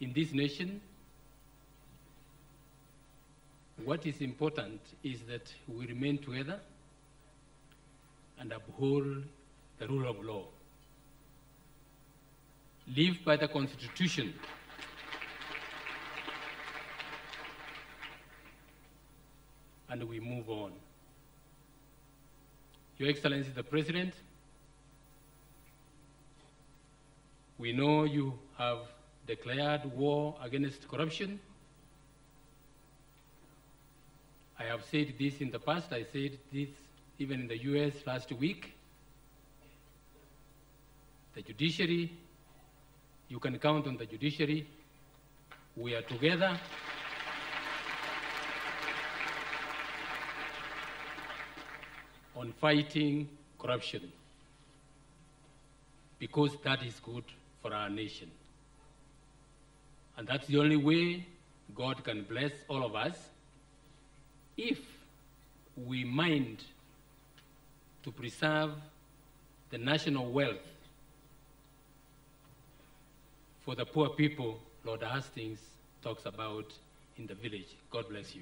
in this nation, what is important is that we remain together and uphold the rule of law. Live by the Constitution and we move on. Your Excellency the President, we know you have declared war against corruption. I have said this in the past. I said this even in the US last week. The judiciary, you can count on the judiciary. We are together. On fighting corruption, because that is good for our nation. And that's the only way God can bless all of us, if we mind to preserve the national wealth for the poor people Lord Hastings talks about in the village. God bless you.